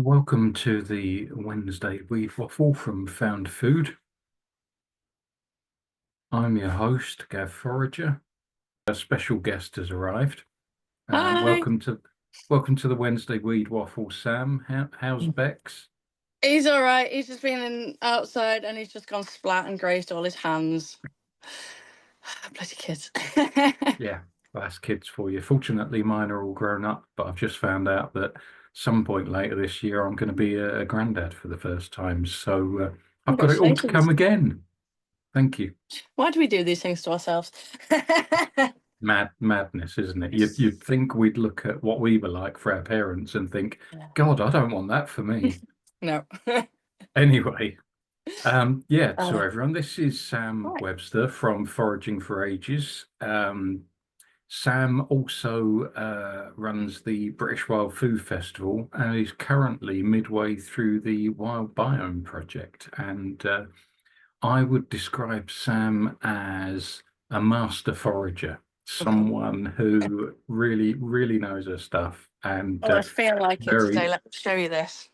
Welcome to the Wednesday Weed Waffle from Found Food. I'm your host, Gav Forager. A special guest has arrived. Hi. Welcome to the Wednesday Weed Waffle, Sam. How's Bex? He's all right. He's just been outside and he's just gone splat and grazed all his hands. Bloody kids. Yeah, that's kids for you. Fortunately, mine are all grown up, but I've just found out that some point later this year I'm going to be a granddad for the first time. So I've got it all to come Congratulations. again. Thank you. Why do we do these things to ourselves? Madness, isn't it? You'd think we'd look at what we were like for our parents and think, Yeah. God, I don't want that for me. No. Anyway, yeah, so Uh, everyone, this is Sam right. Webster from Foraging Forages. Sam also runs the British Wild Food Festival and is currently midway through the Wild Biome project. And I would describe Sam as a master forager, Okay. someone who really, really knows her stuff and Oh, I feel like it today. very. Let me show you this.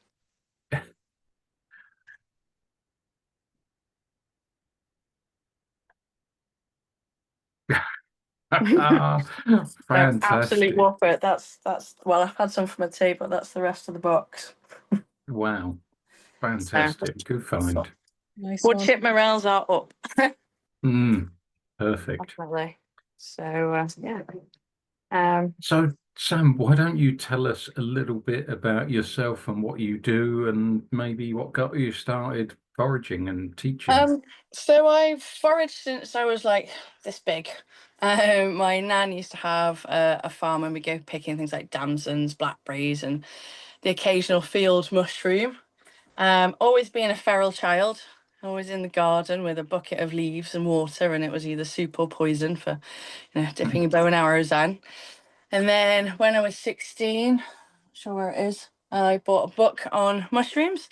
No, absolute Fantastic. whopper. That's well, I've had some for my tea, but that's the rest of the box. Wow. So Fantastic. Good find. nice wood chip morels are up. Mm, perfect. Definitely. So yeah. Um, So, Sam, why don't you tell us a little bit about yourself and what you do and maybe what got you started foraging and teaching? Um, so I've foraged since I was like this big. My nan used to have a farm and we go picking things like damsons, blackberries, and the occasional field mushroom. Always being a feral child, always in the garden with a bucket of leaves and water, and it was either soup or poison for, dipping your bow and arrows in. And then when I was 16, not sure where it is, I bought a book on mushrooms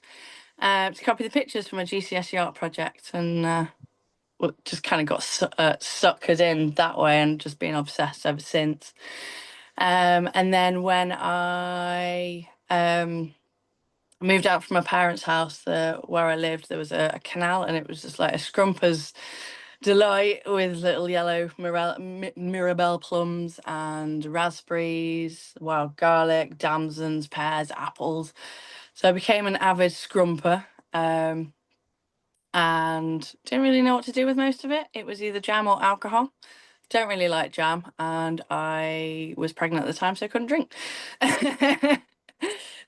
to copy the pictures for my GCSE art project, and well, just kind of got suckered in that way and just been obsessed ever since. And then when I moved out from my parents' house, where I lived, there was a canal, and it was just like a scrumper's delight with little yellow Mirabelle plums and raspberries, wild garlic, damsons, pears, apples. So I became an avid scrumper. And didn't really know what to do with most of it. It was either jam or alcohol. Don't really like jam, and I was pregnant at the time, so I couldn't drink.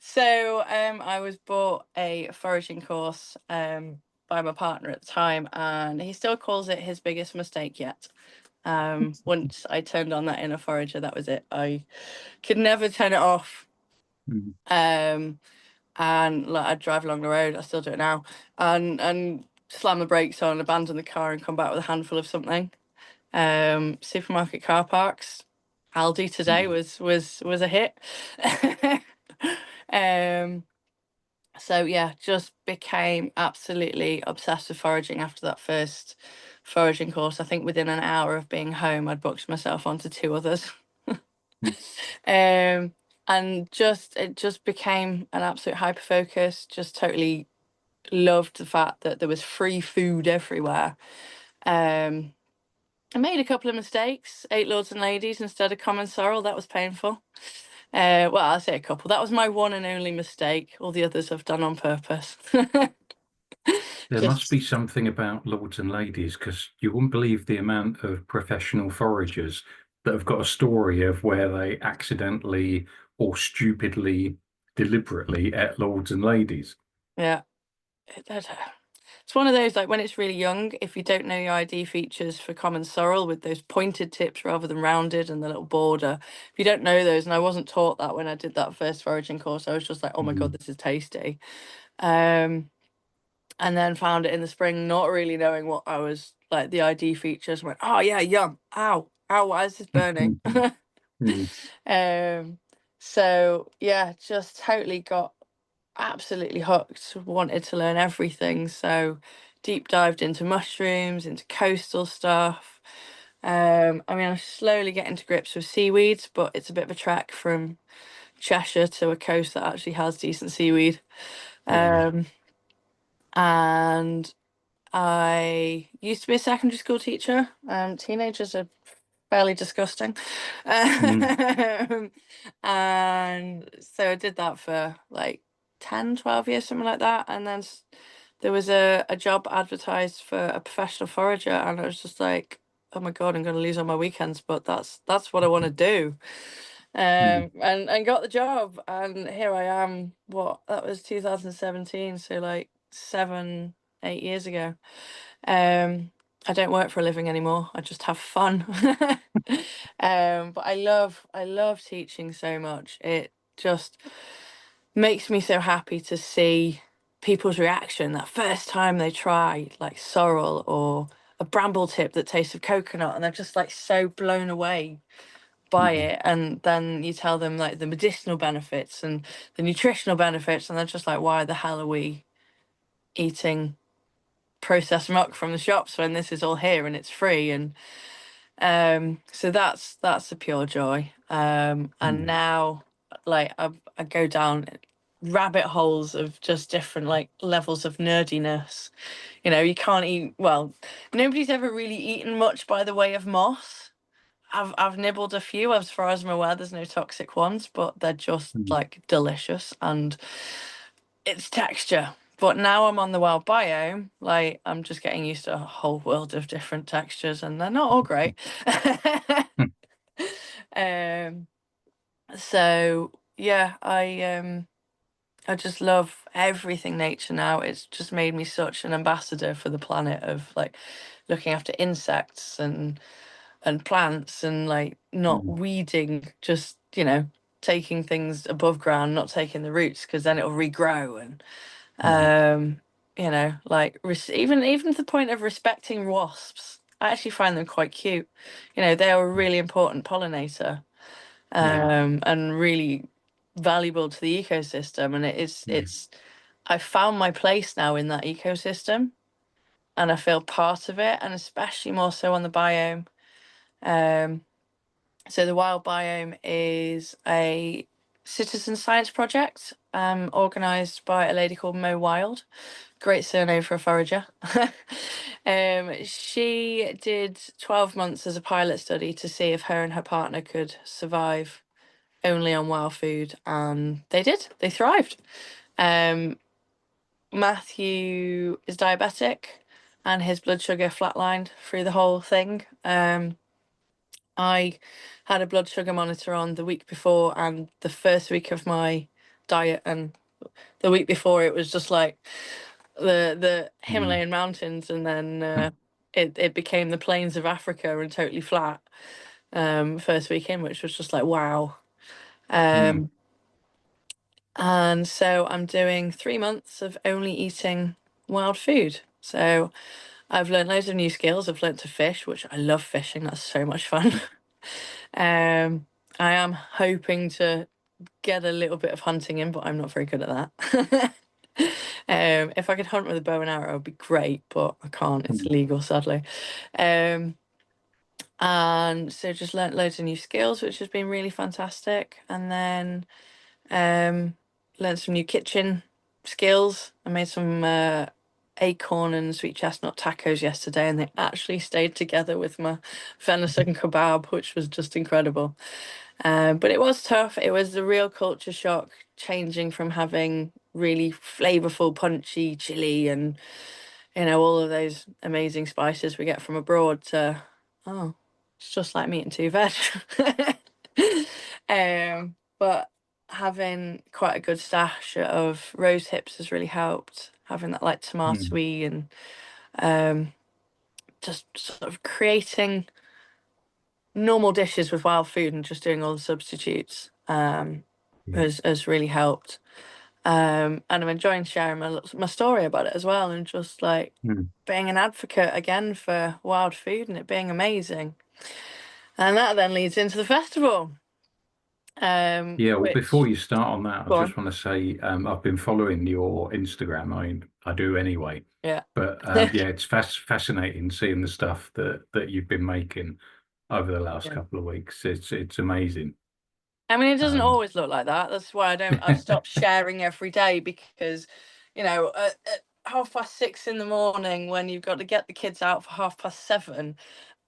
So I was bought a foraging course by my partner at the time, and he still calls it his biggest mistake yet. Once I turned on that inner forager, that was it. I could never turn it off. Mm. Um, and like I'd drive along the road, I still do it now, and slam the brakes on, abandon the car, and come back with a handful of something. Supermarket car parks, Aldi today Mm. was a hit. um, so yeah, just became absolutely obsessed with foraging after that first foraging course. I think within an hour of being home, I'd booked myself onto two others. um, and just it just became an absolute hyper focus. Just totally loved the fact that there was free food everywhere. Um, I made a couple of mistakes. Ate lords and ladies instead of common sorrel. That was painful. Well, I say a couple. That was my one and only mistake. All the others I've done on purpose. There must Just be something about lords and ladies because you wouldn't believe the amount of professional foragers that have got a story of where they accidentally or stupidly, deliberately ate lords and ladies. yeah. It's one of those like when it's really young, if you don't know your ID features for common sorrel with those pointed tips rather than rounded and the little border, if you don't know those, and I wasn't taught that when I did that first foraging course, I was just like, oh my God, Mm. this is tasty. Um, and then found it in the spring, not really knowing what I was like the ID features. Went, oh yeah, yum. Ow, ow, why is this burning? Mm. um, so yeah, just totally got absolutely hooked, wanted to learn everything. So deep dived into mushrooms, into coastal stuff. I mean, I'm slowly getting to grips with seaweeds, but it's a bit of a trek from Cheshire to a coast that actually has decent seaweed. Yeah. Um, and I used to be a secondary school teacher. Teenagers are fairly disgusting. Mm. Um, and so I did that for like 10, 12 years, something like that. And then there was a job advertised for a professional forager, and I was just like, oh my God, I'm going to lose all my weekends, but that's what I want to do. Mm. And got the job, and here I am. What, that was 2017, so like 7, 8 years ago. I don't work for a living anymore. I just have fun. But I love teaching so much. It just makes me so happy to see people's reaction that first time they try like sorrel or a bramble tip that tastes of coconut, and they're just like so blown away by Mm. it. And then you tell them like the medicinal benefits and the nutritional benefits, and they're just like, why the hell are we eating processed muck from the shops when this is all here and it's free? And so that's a pure joy. And Mm. now like I go down rabbit holes of just different like levels of nerdiness. You can't eat, well, nobody's ever really eaten much by the way of moss. I've nibbled a few. As far as I'm aware, there's no toxic ones, but they're just Mm. like delicious, and it's texture. But now I'm on the wild biome, like I'm just getting used to a whole world of different textures, and they're not all great. Mm. um, so yeah, I just love everything nature now. It's just made me such an ambassador for the planet of like looking after insects and plants, and like not Mm. weeding, just taking things above ground, not taking the roots, because then it'll regrow. And Mm. like even to the point of respecting wasps. I actually find them quite cute. They are a really important pollinator, Yeah. and really valuable to the ecosystem. And Yeah. I found my place now in that ecosystem, and I feel part of it, and especially more so on the biome. Um, so the wild biome is a citizen science project, organised by a lady called Mo Wild. Great surname for a forager. She did 12 months as a pilot study to see if her and her partner could survive only on wild food, and they did. They thrived. Um, Matthew is diabetic, and his blood sugar flatlined through the whole thing. I had a blood sugar monitor on the week before and the first week of my diet, and the week before it was just like the Mm. Himalayan mountains, and then it became the plains of Africa and totally flat. First week in, which was just like wow. Mm. Um, and so I'm doing 3 months of only eating wild food. So I've learned loads of new skills. I've learned to fish, which I love fishing. That's so much fun. I am hoping to get a little bit of hunting in, but I'm not very good at that. If I could hunt with a bow and arrow, it would be great, but I can't. It's Mm. illegal, sadly. Um, and so just learnt loads of new skills, which has been really fantastic. And then um, learned some new kitchen skills. I made some acorn and sweet chestnut tacos yesterday, and they actually stayed together with my venison kebab, which was just incredible. But it was tough. It was a real culture shock, changing from having really flavorful, punchy chili and all of those amazing spices we get from abroad to, oh, it's just like meat and two veg. But having quite a good stash of rose hips has really helped. Having that like Mm. tomatoey and um, just sort of creating normal dishes with wild food and just doing all the substitutes Yeah. has really helped. And I'm enjoying sharing my story about it as well, and just like Mm. being an advocate again for wild food and it being amazing. And that then leads into the festival, Yeah, well, before which, you start on that, I go on. just want to say I've been following your Instagram. I do anyway, Yeah. but yeah, it's fascinating seeing the stuff that you've been making over the last Yeah. couple of weeks. It's amazing. I mean, it doesn't Um, always look like that. That's why I've stopped sharing every day because, at 6:30 in the morning when you've got to get the kids out for 7:30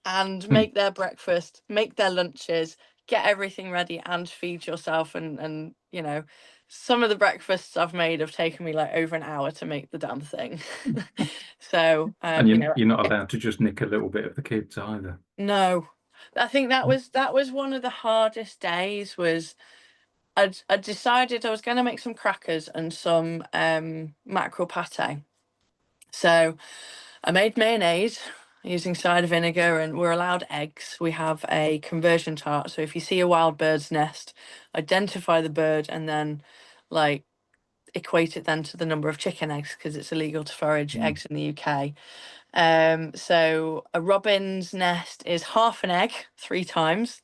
and hmm. make their breakfast, make their lunches, get everything ready and feed yourself. And some of the breakfasts I've made have taken me like over an hour to make the damn thing. So, And you're not allowed to just nick a little bit of the kids either. no, I think that was one of the hardest days. Was I decided I was going to make some crackers and some mackerel pate. So I made mayonnaise using cider vinegar, and we're allowed eggs. We have a conversion chart. So if you see a wild bird's nest, identify the bird and then like equate it then to the number of chicken eggs because it's illegal to forage Hmm. eggs in the UK. So a robin's nest is half an egg 3 times.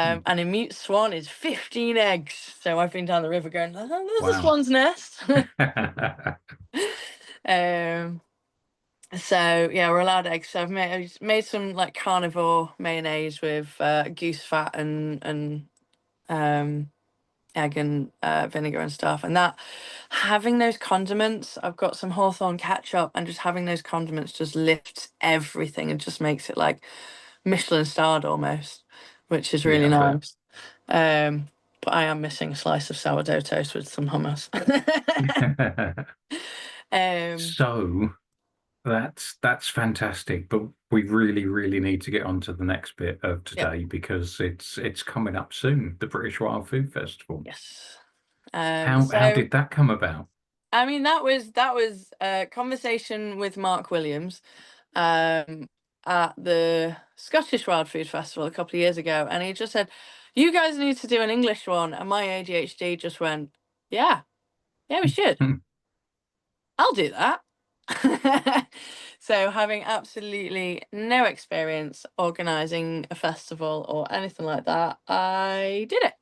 Hmm. And a mute swan is 15 eggs. So I've been down the river going, oh, there's a Wow. swan's nest. um, so yeah, we're allowed eggs. So I've made some like carnivore mayonnaise with goose fat and um, egg and vinegar and stuff. And that having those condiments, I've got some Hawthorn ketchup, and just having those condiments just lifts everything and just makes it like Michelin starred almost, which is really Yeah, I bet. nice. Um, but I am missing a slice of sourdough toast with some hummus. um, So that's fantastic, but we really, really need to get on to the next bit of yep, today because it's coming up soon, the British Wild Food Festival. yes. How So did that come about? I mean, that was a conversation with Mark Williams um, at the Scottish Wild Food Festival a couple of years ago, and he just said, "You guys need to do an English one," and my ADHD just went, "Yeah, yeah, we should. I'll do that." So, having absolutely no experience organising a festival or anything like that, I did it.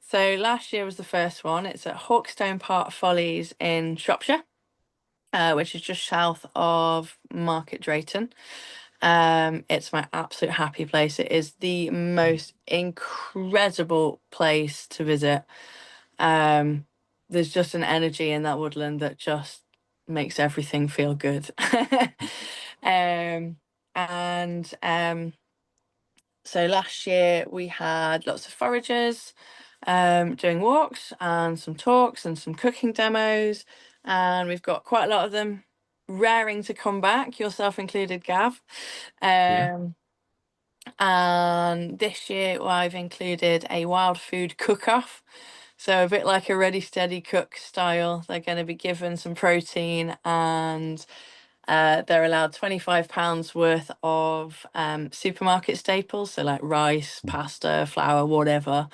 So last year was the first one. It's at Hawkstone Park Follies in Shropshire, which is just south of Market Drayton. It's my absolute happy place. It is the most incredible place to visit. Um, there's just an energy in that woodland that just makes everything feel good. um, and so last year we had lots of foragers doing walks and some talks and some cooking demos, and we've got quite a lot of them raring to come back, yourself included, Gav. Yeah. Um, and this year I've included a wild food cook-off. So a bit like a ready steady cook style. They're going to be given some protein, and they're allowed £25 worth of supermarket staples, so like rice, pasta, flour, whatever,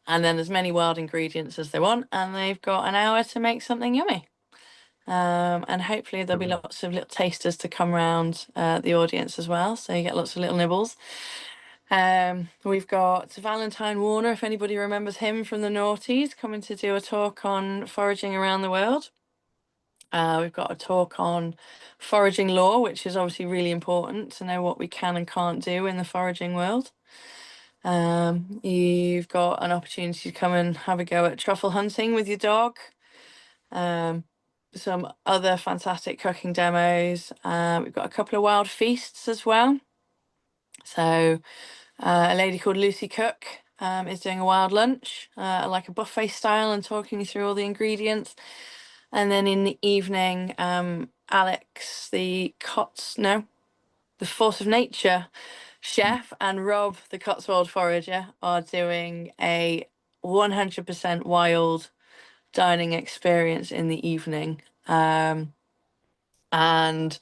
and then as many wild ingredients as they want, and they've got an hour to make something yummy. And hopefully there'll be Cool. lots of little tasters to come around the audience as well, so you get lots of little nibbles. We've got Valentine Warner, if anybody remembers him from the noughties, coming to do a talk on foraging around the world. We've got a talk on foraging law, which is obviously really important to know what we can and can't do in the foraging world. You've got an opportunity to come and have a go at truffle hunting with your dog. Um, some other fantastic cooking demos. We've got a couple of wild feasts as well. So a lady called Lucy Cook is doing a wild lunch, like a buffet style, and talking you through all the ingredients. And then in the evening, Alex, the Force of Nature chef, and Rob, the Cotswold forager, are doing a 100% wild dining experience in the evening. And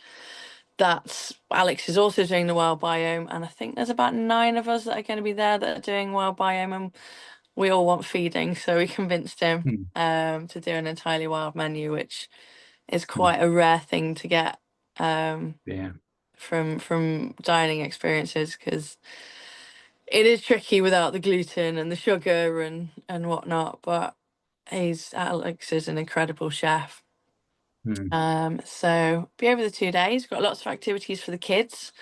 that's Alex is also doing the wild biome, and I think there's about 9 of us that are going to be there that are doing wild biome, and we all want feeding, so we convinced him Hmm. to do an entirely wild menu, which is Hmm. quite a rare thing to get Yeah. from dining experiences, because it is tricky without the gluten and the sugar and whatnot. But Alex is an incredible chef. Hmm. So be over the 2 days. We've got lots of activities for the kids.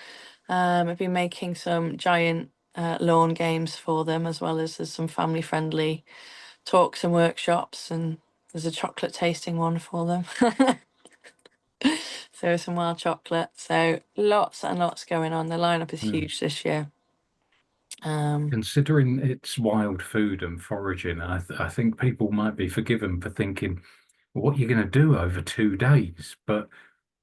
I've been making some giant lawn games for them, as well as there's some family friendly talks and workshops, and there's a chocolate tasting one for them. So some wild chocolate. So lots and lots going on. The lineup is Mm. huge this year. Um, Considering it's wild food and foraging, I think people might be forgiven for thinking, well, what are you going to do over 2 days? But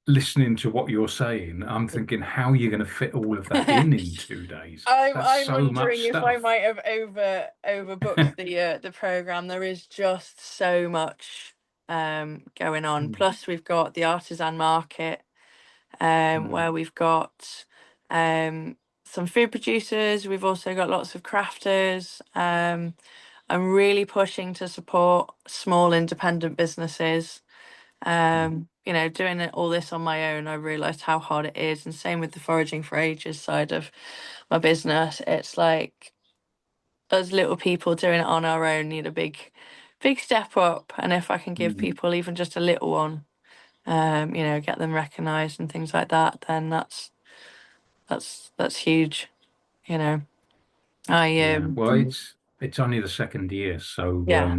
listening to what you're saying, I'm thinking, how are you going to fit all of that in 2 days? That's I'm so much wondering if I stuff. might have overbooked the program. There is just so much going on. Mm, Plus, we've got the artisan market, mm, where we've got um, some food producers. We've also got lots of crafters. I'm really pushing to support small independent businesses. mm, Doing all this on my own, I realised how hard it is. And same with the Foraging Forages side of my business. It's like us little people doing it on our own need a big step up. And if I can give mm. people even just a little one, get them recognised and things like that, then that's huge. You know, I Yeah, well, it's only the second year, so yeah,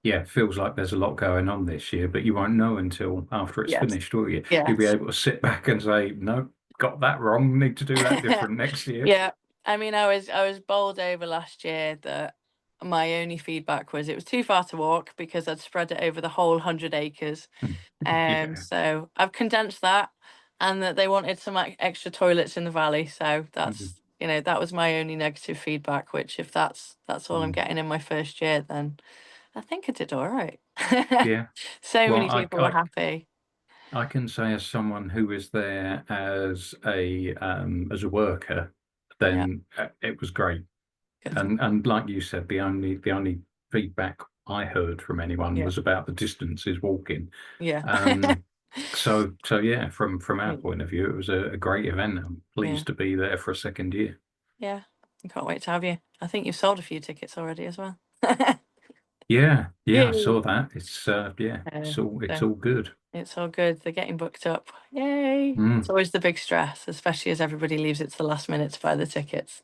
yeah, it feels like there's a lot going on this year, but you won't know until after it's yes, finished, will you? You'll be yes. able to sit back and say, no, got that wrong, need to do that different next year. Yeah, I mean, I was bowled over last year that my only feedback was it was too far to walk because I'd spread it over the whole 100 acres. Yeah. So I've condensed that, and that they wanted some extra toilets in the valley. So Mhm. that was my only negative feedback. Which, if that's all I'm Mm. getting in my first year, then I think I did all right. Yeah. So Well, many people were happy. I can say as someone who was there as a worker, Yeah, then it was great. good. And like you said, the only feedback I heard from anyone Yeah, was about the distances walking. yeah, Um, so yeah, from our yeah, point of view, it was a great event. I'm yeah. pleased to be there for a second year. Yeah. I can't wait to have you. I think you've sold a few tickets already as well. Yeah, yeah, I Yay. saw that. It's yeah, Uh, it's so all good. it's all good. They're getting booked up. Yay. It's Mm, always the big stress, especially as everybody leaves it to the last minute to buy the tickets.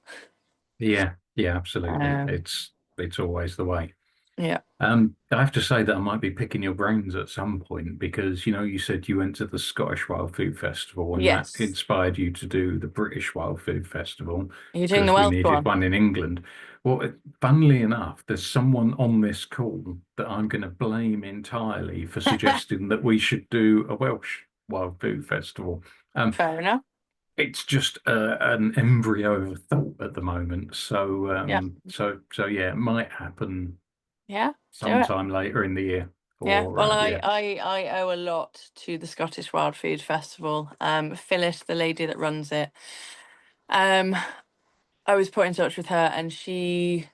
yeah, yeah, absolutely. Um, It's always the way. yeah. I have to say that I might be picking your brains at some point because, you said you went to the Scottish Wild Food Festival and that Yes. inspired you to do the British Wild Food Festival Are you doing the because we Welsh needed one? one in England. Well, funnily enough, there's someone on this call that I'm going to blame entirely for suggesting that we should do a Welsh Wild Food Festival. Um, Fair enough. it's just an embryo of a thought at the moment. So, Yeah. so yeah, it might happen Yeah. Do it. sometime later in the year. Yeah. Or Well, I, yeah. I, I owe a lot to the Scottish Wild Food Festival. Phyllis, the lady that runs it. Um, I was put in touch with her, and she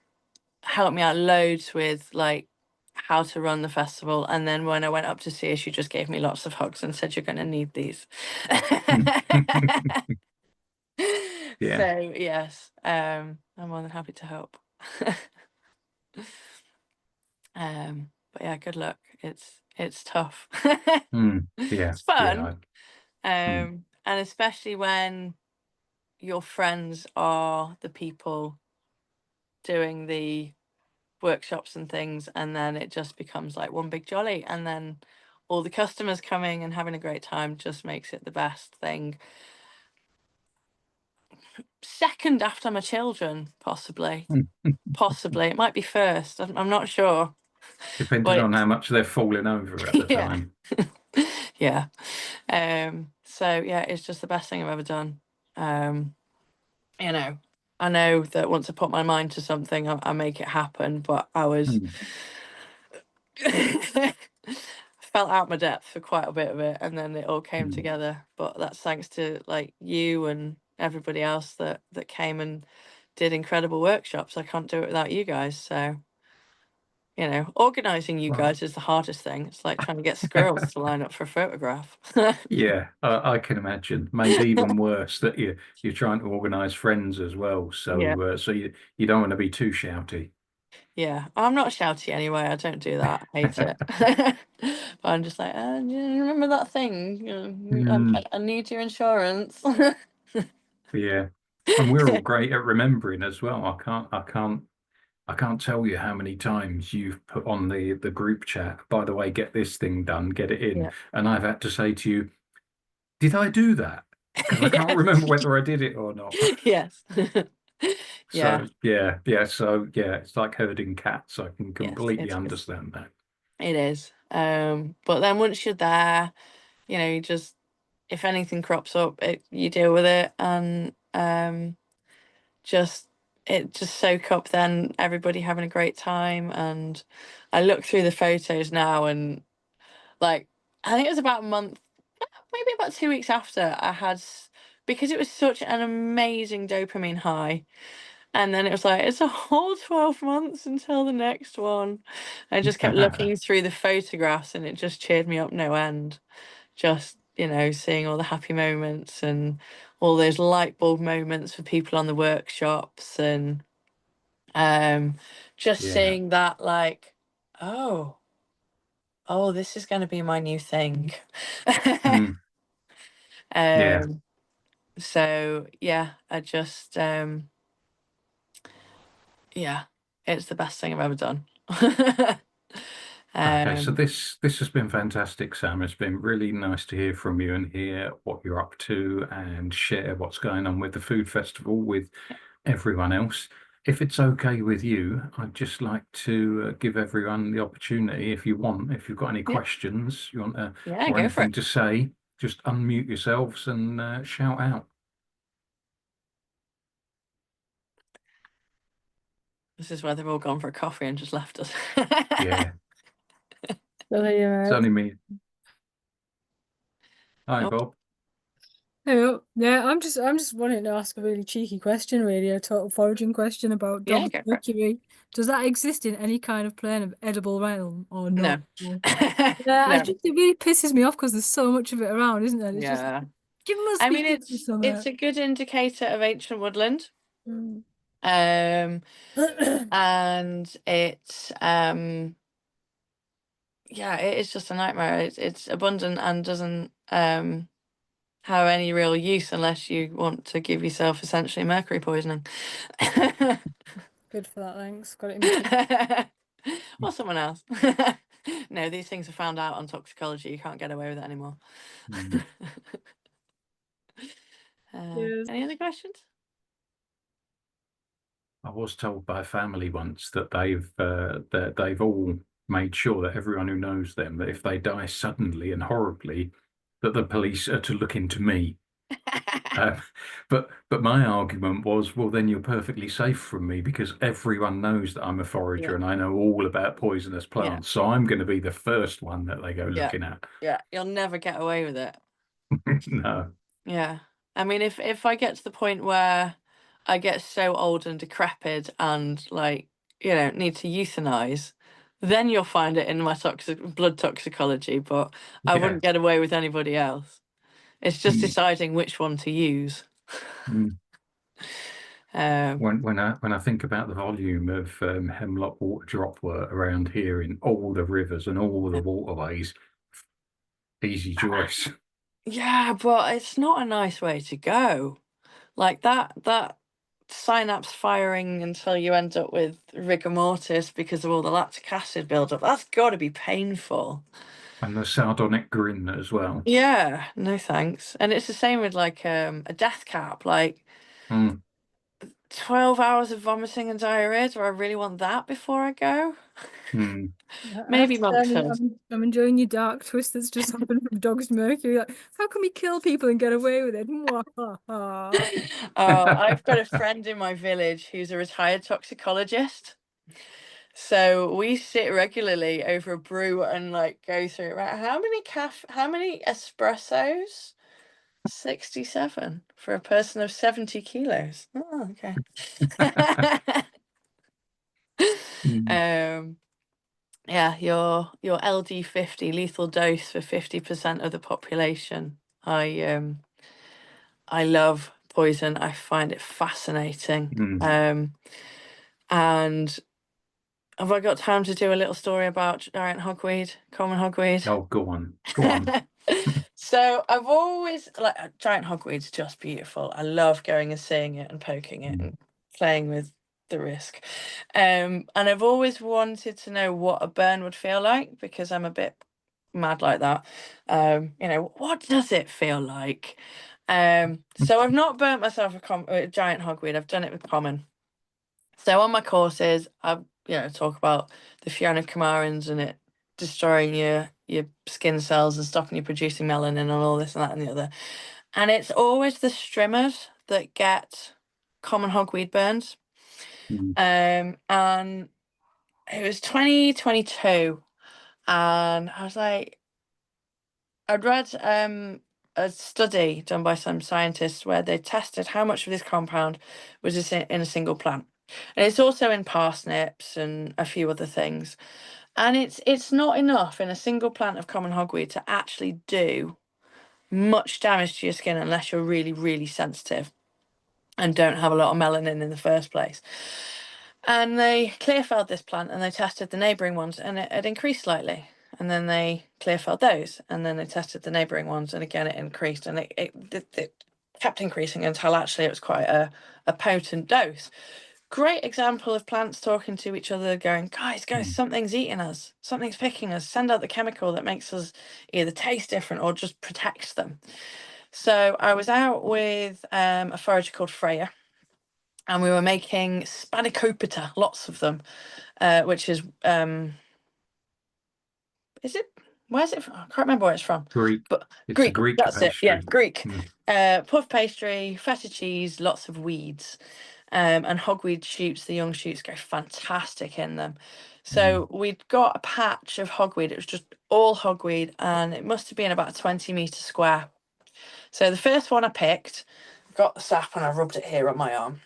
helped me out loads with like how to run the festival. And then when I went up to see her, she just gave me lots of hugs and said, "You're going to need these." Yeah. So yes, I'm more than happy to help. But yeah, good luck. It's tough. Mm. Yeah. It's fun, Yeah. Mm. and especially when your friends are the people doing the workshops and things, and then it just becomes like one big jolly, and then all the customers coming and having a great time just makes it the best thing. Second after my children, possibly. Mm. Possibly. It might be first. I'm not sure. Depending But on how much they're falling over at the yeah. time. Yeah. So yeah, it's just the best thing I've ever done. Um, you know, I know that once I put my mind to something, I make it happen, but I was Mm. felt out my depth for quite a bit of it, and then it all came Mm. together. But that's thanks to like you and everybody else that came and did incredible workshops. I can't do it without you guys. So organizing you Well, guys is the hardest thing. It's like trying to get squirrels to line up for a photograph. yeah, I can imagine. Made even worse that you're trying to organise friends as well. Yeah, So you don't want to be too shouty. yeah. I'm not shouty anyway. I don't do that. I hate it. But I'm just like, do you remember that thing? Mm. I need your insurance. Yeah. And we're all great at remembering as well. I can't tell you how many times you've put on the group chat, by the way, get this thing done, get it in. Yeah. And I've had to say to you, did I do that? Because I can't remember Yes. whether I did it or not. Yes. Yeah. So yeah. So yeah, it's like herding cats. I can Yes, completely it is. understand that. It is. But then once you're there, you just if anything crops up, you deal with it and just just soak up then everybody having a great time. And I look through the photos now and like I think it was about a month, maybe about 2 weeks after because it was such an amazing dopamine high. And then it was like, it's a whole 12 months until the next one. I just kept looking through the photographs and it just cheered me up no end. Just, seeing all the happy moments and all those light bulb moments for people on the workshops and um just Yeah. seeing that like, oh, this is going to be my new thing. Mm, yeah. um so yeah, I just yeah, it's the best thing I've ever done. Okay, so um this has been fantastic, Sam. It's been really nice to hear from you and hear what you're up to and share what's going on with the food festival with everyone else. If it's okay with you, I'd just like to give everyone the opportunity, if you want, if you've got any yeah, questions, you want yeah, or go for anything it. to say, just unmute yourselves and shout out. This is where they've all gone for a coffee and just left us. Yeah, So it's yeah, only me. Hi, Oh, Bob. hello. Yeah, I'm just wanting to ask a really cheeky question, really, a total foraging question about yeah, dog's go for it. mercury. Does that exist in any kind of plane of edible realm or not? No. Yeah, No. it really pisses me off because there's so much of it around, isn't there? It's just Yeah. you must I be mean, giving it's somewhere. a good indicator of ancient woodland. Mm. Um, and it's yeah, it is just a nightmare. It's abundant and doesn't have any real use unless you want to give yourself essentially mercury poisoning. Good for that, thanks. Got it in my teeth. Or someone else. No, these things are found out on toxicology. You can't get away with it anymore. Mm. Yes. Any other questions? I was told by a family once that they've all made sure that everyone who knows them that if they die suddenly and horribly, that the police are to look into me. Uh, but my argument was, well, then you're perfectly safe from me because everyone knows that I'm a Yeah, forager and I know all about poisonous yeah, plants. So I'm going to be the first one that they go yeah, looking at. yeah. You'll never get away with it. No. Yeah. I mean, if I get to the point where I get so old and decrepit and like, need to euthanize, then you'll find it in my blood toxicology, but I Yeah. wouldn't get away with anybody else. It's just Mm. deciding which one to use. Mm. Um, When I think about the volume of hemlock water droplet around here in all the rivers and all the waterways, easy choice. yeah, but it's not a nice way to go. Like that synapse firing until you end up with rigor mortis because of all the lactic acid buildup. That's got to be painful. And the sardonic grin as well. Yeah, no thanks. And it's the same with like a death cap, like Mm, 12 hours of vomiting and diarrhea. Do I really want that before I go? mm. I have Maybe to say, monk's hood. I'm enjoying your dark twist that's just happened from Dog's Mercury. Like, how can we kill people and get away with it? Mwahaha. Oh, I've got a friend in my village who's a retired toxicologist. So we sit regularly over a brew and like go through, right, how many espressos? 67 for a person of 70 kilos. Oh, okay. Mm, um yeah, your LD50 lethal dose for 50% of the population. I love poison. I find it fascinating. mm. And have I got time to do a little story about giant hogweed, common hogweed? Oh, go on. Go on. So I've always like giant hogweed's just beautiful. I love going and seeing it and poking it and playing with the risk. And I've always wanted to know what a burn would feel like, because I'm a bit mad like that. You know, what does it feel like? So I've not burnt myself a giant hogweed. I've done it with common. So on my courses, I talk about the phenocoumarins and it destroying your skin cells and stopping you producing melanin and all this and that and the other. And it's always the strimmers that get common hogweed burns. And it was 2022, and I was like, I'd read a study done by some scientists where they tested how much of this compound was in a single plant. And it's also in parsnips and a few other things. And it's not enough in a single plant of common hogweed to actually do much damage to your skin unless you're really, really sensitive and don't have a lot of melanin in the first place. And they clear-felled this plant and they tested the neighbouring ones, and it had increased slightly. And then they clear-felled those, and then they tested the neighbouring ones, and again it increased, and it kept increasing until actually it was quite a potent dose. Great example of plants talking to each other, going, guys, something's eating us, something's picking us, send out the chemical that makes us either taste different or just protects them. So I was out with a forager called Freya, and we were making spanakopita, lots of them, which is it? Where's it from? I can't remember where it's from. Greek. But It's Greek. a Greek That's pastry. it. Yeah, Greek. Puff pastry, feta cheese, lots of weeds, and hogweed shoots. The young shoots go fantastic in them. So we'd got a patch of hogweed. It was just all hogweed, and it must have been about 20 meters square. So the first one I picked, got the sap, and I rubbed it here on my arm.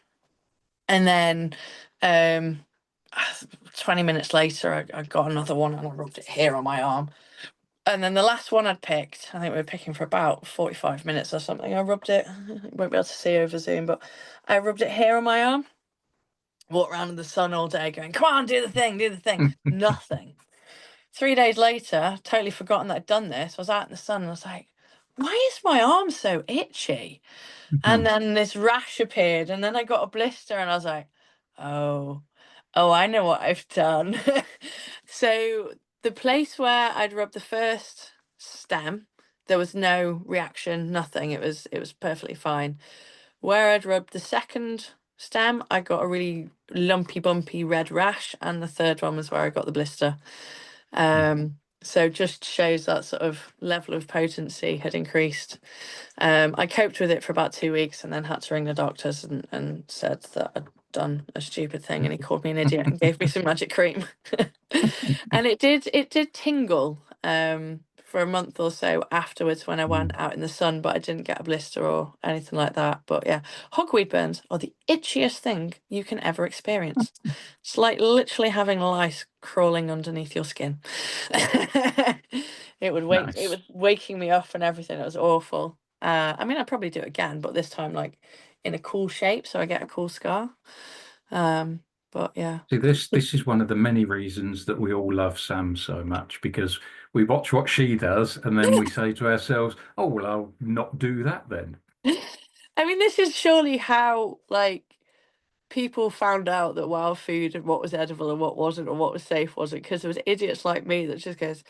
And then 20 minutes later, I got another one and I rubbed it here on my arm. And then the last one I'd picked, I think we were picking for about 45 minutes or something. I rubbed it, you won't be able to see over Zoom, but I rubbed it here on my arm. Walked around in the sun all day going, come on, do the thing, do the thing. Nothing. 3 days later, totally forgotten that I'd done this. I was out in the sun and I was like, why is my arm so itchy? And then this rash appeared, and then I got a blister, and I was like, oh, I know what I've done. So the place where I'd rubbed the first stem, there was no reaction, nothing. It was perfectly fine. Where I'd rubbed the second stem, I got a really lumpy, bumpy red rash, and the third one was where I got the blister. So just shows that sort of level of potency had increased. I coped with it for about 2 weeks and then had to ring the doctors and said that I'd done a stupid thing, and he called me an idiot and gave me some magic cream. And it did tingle for a month or so afterwards when I went out in the sun, but I didn't get a blister or anything like that. But yeah, hogweed burns are the itchiest thing you can ever experience. It's like literally having lice crawling underneath your skin. It was waking me up and everything. It was awful. I mean, I'd probably do it again, but this time like in a cool shape, so I get a cool scar. But yeah. See, this is one of the many reasons that we all love Sam so much, because we watch what she does and then we say to ourselves, oh, well, I'll not do that then. I mean, this is surely how like people found out that wild food and what was edible and what wasn't, or what was safe wasn't, because there was idiots like me that just goes,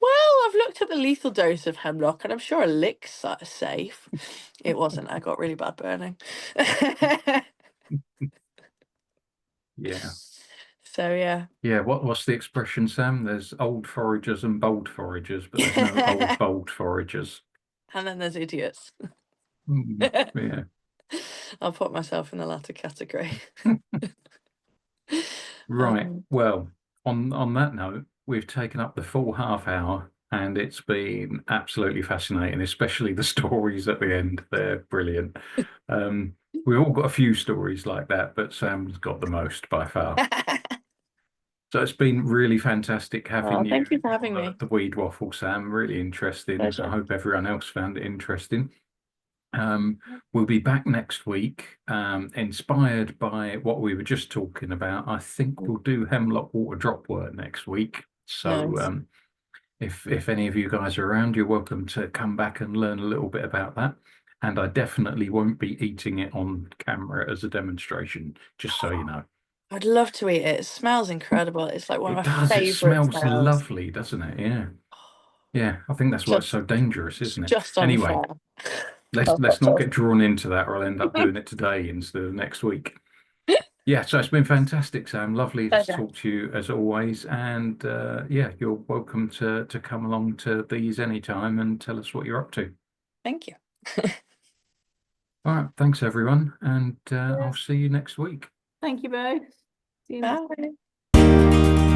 well, I've looked at the lethal dose of hemlock and I'm sure a lick's safe. It wasn't. I got really bad burning. Yeah. So yeah. Yeah, what's the expression, Sam? There's old foragers and bold foragers, but there's no old bold foragers. And then there's idiots. Yeah. I'll put myself in the latter category. Right. Well, on that note, we've taken up the full half hour, and it's been absolutely fascinating, especially the stories at the end. They're brilliant. We've all got a few stories like that, but Sam's got the most by far. So it's been really fantastic having you. Thank you for having me. The weed waffle, Sam. Really interesting. Pleasure. I hope everyone else found it interesting. We'll be back next week, inspired by what we were just talking about. I think we'll do hemlock water drop work next week. So Nice. if any of you guys are around, you're welcome to come back and learn a little bit about that. And I definitely won't be eating it on camera as a demonstration, just so you know. I'd love to eat it. It smells incredible. It's like one It of my does. It favourite smells smells. lovely, doesn't it? Yeah. Yeah. I think that's why it's Just, so dangerous, isn't it? just Anyway, unfair. let's not get drawn into that, or I'll end up doing it today instead of next week. Yeah, so it's been fantastic, Sam. Lovely to Pleasure. talk to you as always. And yeah, you're welcome to come along to these anytime and tell us what you're up to. Thank you. All right, thanks everyone, and I'll see you next week. Thank you both. See you next Bye.